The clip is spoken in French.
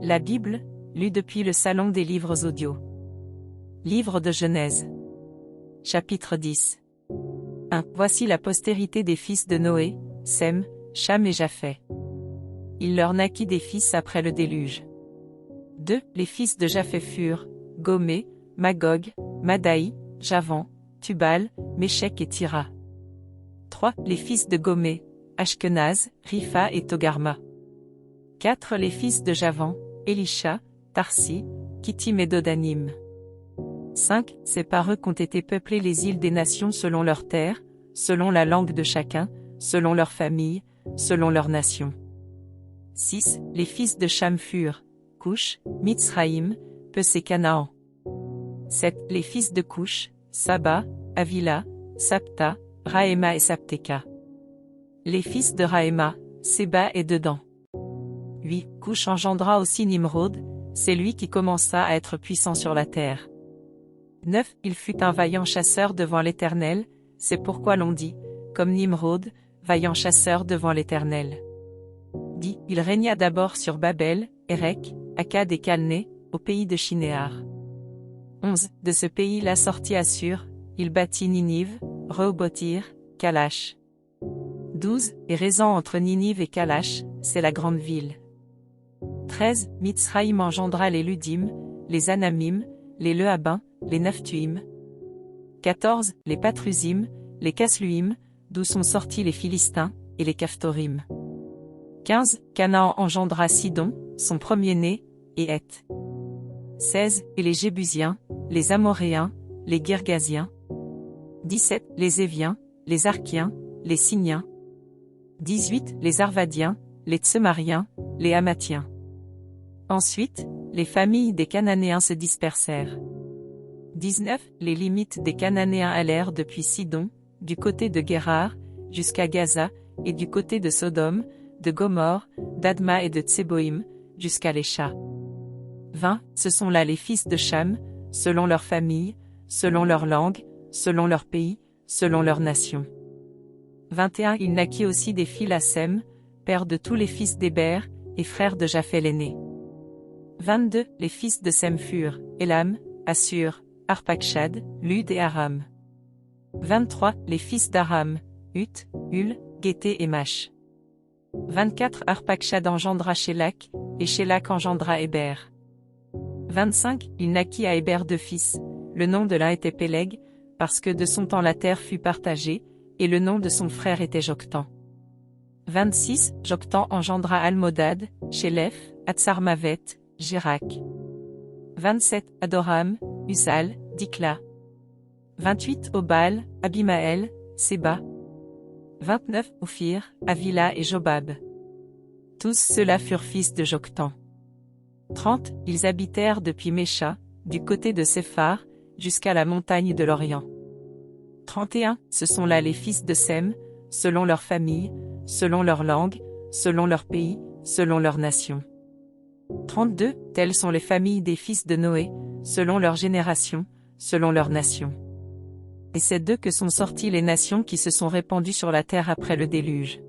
La Bible, lue depuis le Salon des livres audio. Livre de Genèse. Chapitre 10. 1. Voici la postérité des fils de Noé, Sem, Cham et Japheth. Il leur naquit des fils après le déluge. 2. Les fils de Japheth furent, Gomé, Magog, Madaï, Javan, Tubal, Méchec et Tira. 3. Les fils de Gomé, Ashkenaz, Ripha et Togarma. 4. Les fils de Javan, Elisha, Tarsi, Kittim et Dodanim. 5. C'est par eux qu'ont été peuplées les îles des nations selon leurs terres, selon la langue de chacun, selon leur famille, selon leur nation. 6. Les fils de Cham furent, Cush, Mitzraïm, Pes et Canaan. 7. Les fils de Cush, Saba, Avila, Sapta, Raéma et Sapteka. Les fils de Raéma, Séba et Dedan. 8. Cush engendra aussi Nimrod, c'est lui qui commença à être puissant sur la terre. 9. Il fut un vaillant chasseur devant l'Éternel, c'est pourquoi l'on dit, comme Nimrod, vaillant chasseur devant l'Éternel. 10. Il régna d'abord sur Babel, Érec, Akkad et Calné, au pays de Shinéar. 11. De ce pays la sortit Assur, il bâtit Ninive, Rehoboth-ir, Kalash. 12. Et raisant entre Ninive et Kalash, c'est la grande ville. 13. Mitzraïm engendra les Ludim, les Anamim, les Lehabim, les Naphtuim. 14. Les Patrusim, les Casluim, d'où sont sortis les Philistins, et les Caphtorim. 15. Canaan engendra Sidon, son premier-né, et Heth. 16. Et les Jébusiens, les Amoréens, les Girgasiens. 17. Les Éviens, les Arkiens, les Siniens. 18. Les Arvadiens, les Tsemariens, les Hamathiens. Ensuite, les familles des Cananéens se dispersèrent. 19. Les limites des Cananéens allèrent depuis Sidon, du côté de Guérar, jusqu'à Gaza, et du côté de Sodome, de Gomorre, d'Adma et de Tseboïm, jusqu'à Lécha. 20. Ce sont là les fils de Cham, selon leur famille, selon leur langue, selon leur pays, selon leur nation. 21. Il naquit aussi des filles à Sem, père de tous les fils d'Héber, et frère de Japheth l'aîné. 22. Les fils de Sem furent, Élam, Assur, Arpachshad, Lud et Aram. 23. Les fils d'Aram, Ut, Hul, Guété et Mash. 24. Arpachshad engendra Shélak, et Shélak engendra Héber. 25. Il naquit à Héber deux fils, le nom de l'un était Péleg, parce que de son temps la terre fut partagée, et le nom de son frère était Joktan. 26. Joktan engendra Almodad, Shélef, Hatsarmavet, Jérak. 27. Adoram, Usal, Dikla. 28. Obal, Abimaël, Séba. 29. Ophir, Avila et Jobab. Tous ceux-là furent fils de Joktan. 30. Ils habitèrent depuis Mécha, du côté de Séphar, jusqu'à la montagne de l'Orient. 31. Ce sont là les fils de Sem, selon leur famille, selon leur langue, selon leur pays, selon leur nation. 32. Telles sont les familles des fils de Noé, selon leur génération, selon leur nation. Et c'est d'eux que sont sorties les nations qui se sont répandues sur la terre après le déluge.